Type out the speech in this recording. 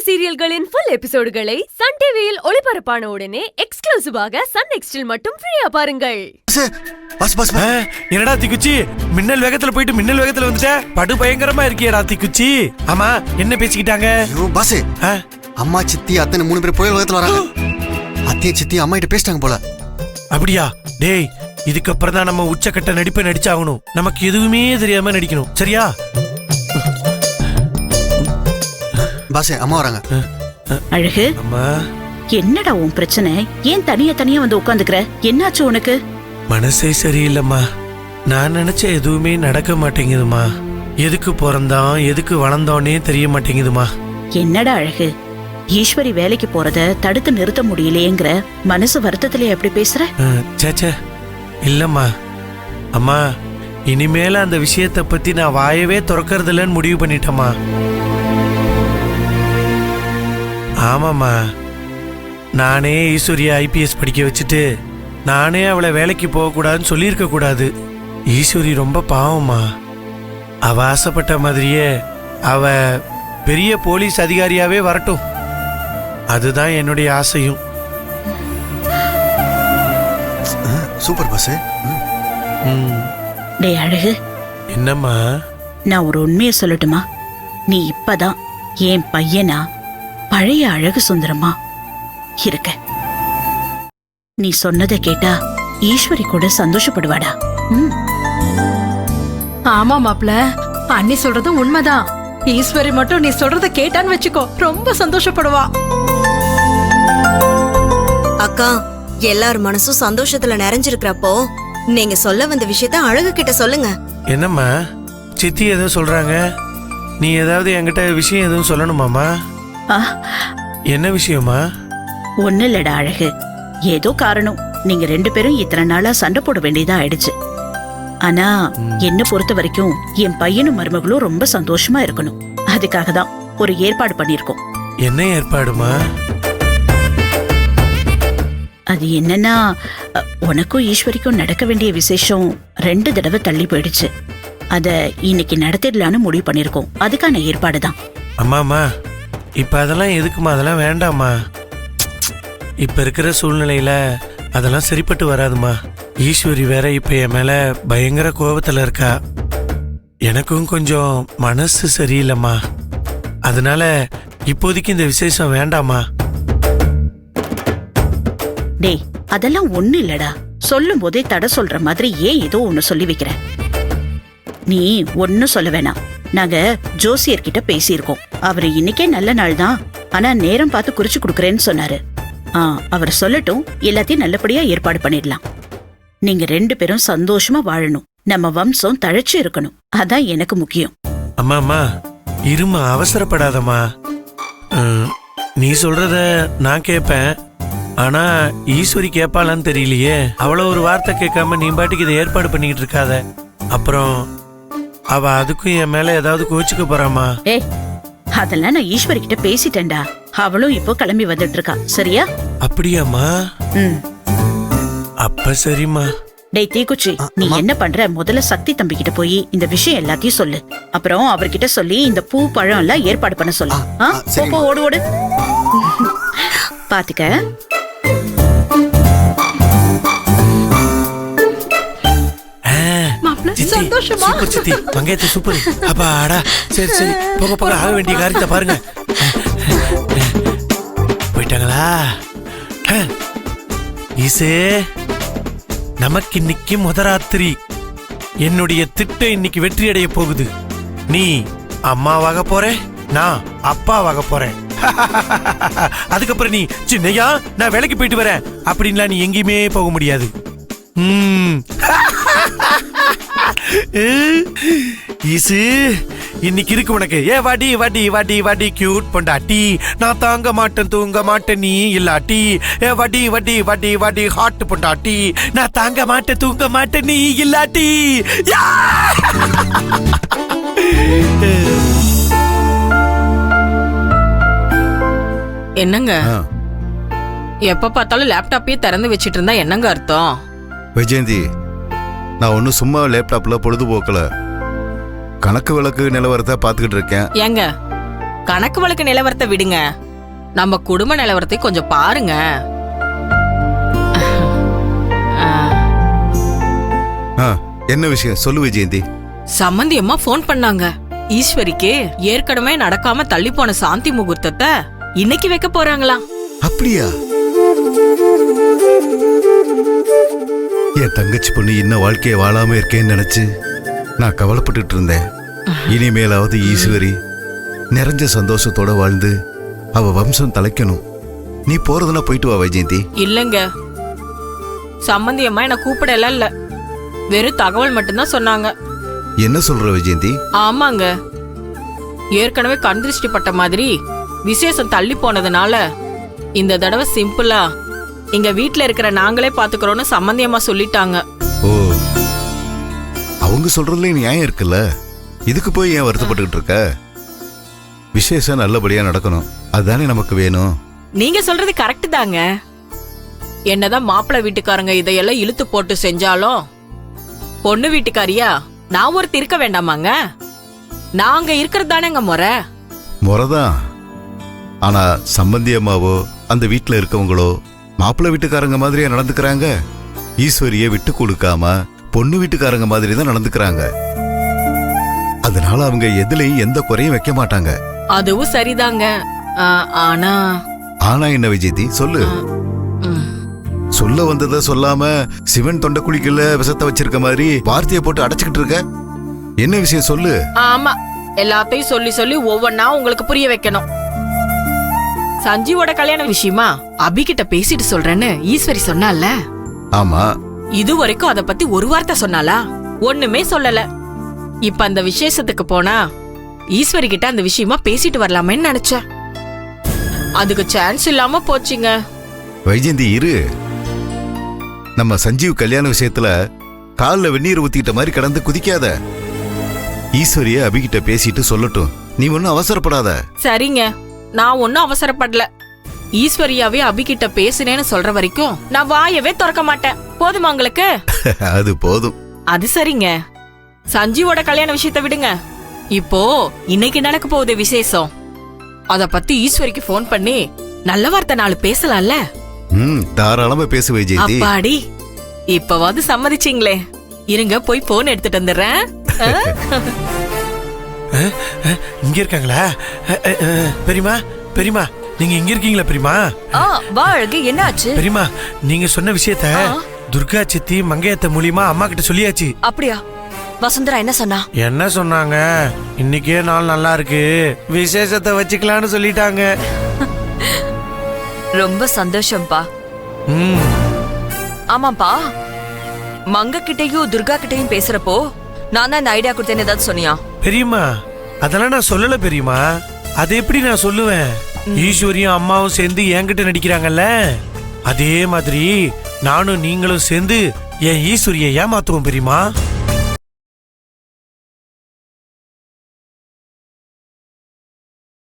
சீரியல்களின் full எபிசோடுகளை Sun டிவியில் ஒளிபரப்பான உடனே எக்ஸ்க்ளூசிவாக சன் நெக்ஸ்டில் மட்டும் ஃப்ரீயா பாருங்கள். என்னடா தீக்குச்சி, மின்னல் வேகத்துல போயிட்டு மின்னல் வேகத்துல வந்துட்ட. படு பயங்கரமா இருக்கியடா தீக்குச்சி. ஆமா, என்ன பேசிக்கிட்டாங்க? அம்மா சித்தி அத்தனை 3 பேர் புயல் வேகத்துல வராங்க. அத்தைய சித்தி அம்மா கிட்ட பேசிட்டாங்க போல. அப்படியா? டேய், இதுக்கப்புறம் தான் நம்ம உச்சக்கட்ட நடிப்பை நடிச்சாகணும். நமக்கு எதுவுமே தெரியாம நடிக்கணும், சரியா? பாசே, அம்மா வராங்க. அழகு, அம்மா என்னடா உன் பிரச்சனை? ஏன் தனியா தனியா வந்து உட்காந்துக்கிற? என்னாச்சு உனக்கு? மனசே சரியில்லைம்மா. நான் நினைச்ச எதுவுமே நடக்க மாட்டேங்குதுமா. எதுக்கு பிறந்தோம் எதுக்கு வளர்ந்தோன்னே தெரிய மாட்டேங்குதுமா. என்னடா அழகு, ஈஸ்வரி வேலைக்கு போறத தடுத்து நிறுத்த முடியலையேங்கிற மனசு வருத்தத்திலே எப்படி பேசுற? சேச்சே, இல்லம்மா. அம்மா, இனிமேல அந்த விஷயத்தை பத்தி நான் வாயவே திறக்கறது இல்லைன்னு முடிவு பண்ணிட்டேம்மா. ஆமாம்மா, நானே ஈஸ்வரியை ஐபிஎஸ் படிக்க வச்சுட்டு நானே அவளை வேலைக்கு போகக்கூடாதுன்னு சொல்லியிருக்க கூடாது. ஈஸ்வரி ரொம்ப பாவம்மா. அவ ஆசைப்பட்ட மாதிரியே அவ பெரிய போலீஸ் அதிகாரியாவே வரட்டும், அதுதான் என்னுடைய ஆசையும். Super pass. டேய் அழகு, என்னம்மா? நான் ஒரு உண்மையை சொல்லட்டுமா? நீ இப்பதான் என் பையனா பழைய அழகு சுந்தரமா இருக்க. நீ சொன்னதை கேட்டா ஈஸ்வரி கூட சந்தோஷப்படுவாடா. ஆமா மாப்ள, அண்ணி சொல்றதும் உண்மைதான். ஈஸ்வரி மட்டும் நீ சொல்றத கேட்டான்னு வச்சுக்கோ, ரொம்ப சந்தோஷப்படுவா. அக்கா, எல்லார் மனசும் சந்தோஷத்துல நிறைஞ்சிருக்கிறப்போ நீங்க சொல்ல வந்த விஷயத்த அழகு கிட்ட சொல்லுங்க. என்னம்மா, சித்தி ஏதோ சொல்றாங்க, நீ ஏதாவது என்கிட்ட விஷயம் எதுவும் சொல்லணுமாமா? என்ன விஷயமா? ஒண்ணு இல்லடா அழகு, ஏதோ காரணம் நீங்க 2 பேரும் இத்தனை நாளா சண்டை போட வேண்டியதா ஆயிடுச்சு. ஆனா என்ன பொறுத்த வரைக்கும் என் பையனும் மருமகளும் ரொம்ப சந்தோஷமா இருக்கணும். அதுக்காக தான் ஒரு ஏற்பாடு பண்ணிருக்கோம். என்ன ஏற்பாடுமா? அது என்னன்னா, உனக்கும் ஈஸ்வரிக்கும் நடக்க வேண்டிய விசேஷம் 2 தடவை தள்ளி போயிடுச்சு. அத இன்னைக்கு நடத்திடலான்னு முடிவு பண்ணிருக்கோம். அதுக்கான ஏற்பாடு தான். அம்மாமா, இப்ப அதெல்லாம் எதுக்குமா? அதெல்லாம் வேண்டாம்மா. இப்ப இருக்கிற சூழ்நிலையில அதெல்லாம் சரிப்பட்டு வராதுமா. ஈஸ்வரி வேற இப்ப என் மேல பயங்கர கோபத்துல இருக்கா. எனக்கும் கொஞ்சம் மனசு சரியில்லைம்மா. அதனால இப்போதைக்கு இந்த விசேஷம் வேண்டாமா. டேய், அதெல்லாம் ஒண்ணு இல்லடா. சொல்லும் போதே தடை சொல்ற மாதிரி ஏன் ஏதோ ஒண்ணு சொல்லி வைக்கிற? நீ ஒன்னும் சொல்ல வேணாம். நாங்க ஜோசியர்கிட்ட பேசியிருக்கோம். அவரு இன்னைக்கே நல்ல நாள் தான், ஆனா நேரம் பார்த்து குறிச்சு கொடுக்கறேன்னு சொன்னாரு. அவர் சொல்லட்டும், எல்லாத்தையும் நல்லபடியா ஏற்பாடு பண்ணிடலாம். நீங்க 2 பேரும் சந்தோஷமா வாழணும், நம்ம வம்சம் தழைச்சு இருக்கணும், அதான் எனக்கு முக்கியம். அம்மா, இருமா, அவசரப்படாதம்மா. நீ சொல்றத நான் கேட்பேன், ஆனா ஈஸ்வரி கேட்பாளான்னு தெரியலையே. அவ்வளவு ஒரு வார்த்தை கேட்காம நீ பாட்டுக்கு இதை ஏற்பாடு பண்ணிக்கிட்டு இருக்காத. அப்புறம் அவ அதுக்கும் என் மேல ஏதாவது கோச்சுக்க போறாமா? அதெல்லாம் நான் ஈஸ்வரி கிட்ட பேசிட்டேன்டா. அவளும் இப்போ கிளம்பி வந்துட்டு இருக்கா. சரியா? அப்படியாமா? அப்ப சரிம்மா. டேய் தீக்குச்சி, நீ என்ன பண்ற? முதல்ல சக்தி தம்பி கிட்ட போய் இந்த விஷயம் எல்லாத்தையும் சொல்லு. அப்புறம் அவர்கிட்ட சொல்லி இந்த பூ பழம் எல்லாம் ஏற்பாடு பண்ண சொல்லு. போ, ஓடு ஓடு. பாத்துக்க. சூப்பர் சித்தி, மங்கையத்தை சூப்பர். அப்பாடா, சரி சரி, போக போக ஆக வேண்டிய காரியத்தை பாருங்க. போயிட்டாங்களா? ஈசே, நமக்கு இன்னைக்கு முதராத்திரி. என்னுடைய திட்டம் இன்னைக்கு வெற்றி அடைய போகுது. நீ அம்மாவாக போற, நான் அப்பாவாக போறேன். அதுக்கப்புறம் நீ சின்னையா நான் வேலைக்கு போயிட்டு வரேன் அப்படின்லாம் நீ எங்கேயுமே போக முடியாது. ஈசு, இன்னைக்கு இருக்கு உனக்கு. ஏ வாடி வாடி வாடி வாடி கியூட் பொண்டாட்டி, நான் தாங்க மாட்டேன் தூங்க மாட்டேன் நீ இல்லாட்டி. ஏ வாடி வாடி வாடி வாடி ஹாட் பொண்டாட்டி, நான் தாங்க மாட்டேன் தூங்க மாட்டேன் நீ இல்லாட்டி. என்னங்க எப்ப பார்த்தாலும் லேப்டாப்பையே திறந்து வச்சிட்டு இருந்தா என்னங்க அர்த்தம்? வைஜெயந்தி, நான் ஒன்னும் சும்மா லேப்டாப்ல பொழுதுபோக்கல, கணக்கு விளக்கு நிலவரத்தை பாத்துக்கிட்டு இருக்கேன். ஏங்க, கணக்கு வழக்கு நிலவரத்தை விடுங்க, நம்ம குடும்ப நிலவரத்தை கொஞ்சம் பாருங்க. என்ன விஷயம் சொல்லு விஜயந்தி. சம்மந்தி அம்மா போன் பண்ணாங்க. ஈஸ்வரிக்கு ஏற்கனவே நடக்காம தள்ளி போன சாந்தி முகூர்த்தத்தை இன்னைக்கு வைக்க போறாங்களாம். அப்படியா? என் தங்கச்சி பொண்ணு இன்னும் வாழ்க்கையை வாழாம இருக்கேன்னு நினைச்சு நான் கவலைப்பட்டுட்டு இருந்தேன். இனிமேலாவது ஈஸ்வரி நிறைஞ்ச சந்தோஷத்தோட வாழ்ந்து அவ வம்சம் தலைக்கணும். நீ போறதுனா போயிட்டு வா வைஜெயந்தி. இல்லங்க, சம்மந்தி அம்மா என்ன கூப்பிடல இல்ல, வெறும் தகவல் மட்டும்தான் சொன்னாங்க. என்ன சொல்ற வைஜெயந்தி? ஆமாங்க, ஏற்கனவே கண் திருஷ்டி பட்ட மாதிரி விசேஷம் தள்ளி போனதுனால இந்த தடவை சிம்பிளா எங்க வீட்ல இருக்கிற நாங்களே பாத்துக்கிறோம்னு சம்மந்தி அம்மா சொல்லிட்டாங்க. ஓ, அவங்க சொல்றதுல நியாயம் இருக்குல்ல, இதுக்கு போய் ஏன் வருத்தப்பட்டுக்கிட்டு இருக்க? விசேஷம் நல்லபடியா நடக்கணும், அதுதானே நமக்கு வேணும். நீங்க சொல்றது கரெக்ட் தாங்க. என்னதான் மாப்பிள்ளை வீட்டுக்காரங்க இதையெல்லாம் இழுத்து போட்டு செஞ்சாலும் பொண்ணு வீட்டுக்காரியா நான் ஒருத்தர் இருக்க வேண்டாமாங்க? நாங்க இருக்கிறது தானேங்க முறை. முறைதான். ஆனா சம்பந்தி அம்மாவோ அந்த வீட்டுல இருக்கவங்களோ மாப்பிள்ளை வீட்டுக்காரங்க மாதிரியா நடந்துக்கிறாங்க. ஈஸ்வரிய விட்டு கொடுக்காம பொண்ணு வீட்டுக்காரங்க மாதிரி தான் நடந்துக்கிறாங்க. அதனால அவங்க எதுலயும் எந்த குறையும் வைக்க மாட்டாங்க. அதுவும் சரிதாங்க. ஆனா ஆனா என்ன விஜயந்தி சொல்லு. சொல்ல வந்ததை சொல்லாம சிவன் தொண்டை குழிக்குள்ள விஷத்தை வச்சிருக்க மாதிரி வார்த்தையை போட்டு அடைச்சுக்கிட்டு இருக்க. என்ன விஷயம் சொல்லு. ஆமா, எல்லாத்தையும் சொல்லி சொல்லி ஒவ்வொன்னா உங்களுக்கு புரிய வைக்கணும். சஞ்சீவோட கல்யாண விஷயமா அபிகிட்ட பேசிட்டு சொல்றேன்னு ஈஸ்வரி சொன்னால. ஆமா. இது வரைக்கும் அத பத்தி ஒரு வார்த்தை சொன்னாலா? ஒண்ணுமே சொல்லல. இப்ப அந்த விசேஷத்துக்கு போனா ஈஸ்வரி கிட்ட அந்த விஷயமா பேசிட்டு வரலாமேன்னு நினைச்சேன். அதுக்கு சான்ஸ் இல்லாம போச்சுங்க. வைஜெயந்தி இரு. நம்ம சஞ்சீவ் கல்யாண விஷயத்துல காலில் வெந்நீர் ஊத்திக்கிட்ட மாதிரி கடந்து குதிக்காத. ஈஸ்வரிய அபிகிட்ட பேசிட்டு சொல்லட்டும், நீ ஒன்னும் அவசரப்படாத. சரிங்க, நான் ஒன்னும் அவசரப்படல. ஈஸ்வரியாவே அபிகிட்ட பேசுனேன்னு சொல்ற வரைக்கும் நான் வாயவே திறக்க மாட்டேன். போதுமா உங்களுக்கு? அது போதும். அது சரிங்க, சஞ்சீவோட கல்யாண விஷயத்தை விடுங்க. இப்போ இன்னைக்கு நடக்க போகுது விசேஷம். அத பத்தி ஈஸ்வரிக்கு போன் பண்ணி நல்ல வார்த்தை 4 பேசலாம்ல? தாராளமா பேசு வைஜெயந்தி. அப்பாடி, இப்பவாது சம்மதிச்சிங்களே. இருங்க, போய் போன் எடுத்துட்டு வந்துடுறேன். இங்க இருக்காங்களா? பெரியமா, பெரியமா, நீங்க இங்க இருக்கீங்களா பெரியமா? வா அழகு, என்ன ஆச்சு? பெரியமா, நீங்க சொன்ன விஷயத்த துர்கா சித்தி மங்கையத்த மூலியமா அம்மா கிட்ட சொல்லியாச்சு. அப்படியா? வசுந்தரா என்ன சொன்னா? என்ன சொன்னாங்க? இன்னைக்கே நாள் நல்லா இருக்கு, விசேஷத்தை வச்சுக்கலாம்னு சொல்லிட்டாங்க. ரொம்ப சந்தோஷம்பா. ஆமாப்பா, மங்க கிட்டையும் துர்கா கிட்டையும் பேசுறப்போ நான் தான் இந்த ஐடியா கொடுத்தேன்னு ஏதாவது சொன்னியா? பெரியம்மா, அதெல்லாம் நான் சொல்லல பெரியம்மா. அது எப்படி நான் சொல்லுவேன்? ஈஸ்வரியும் அம்மாவும் சேர்ந்து என்கிட்ட நடிக்கிறாங்கல்ல, அதே மாதிரி நானும் நீங்களும் சேர்ந்து என் ஈஸ்வரியை ஏமாத்துவோம் பெரியம்மா.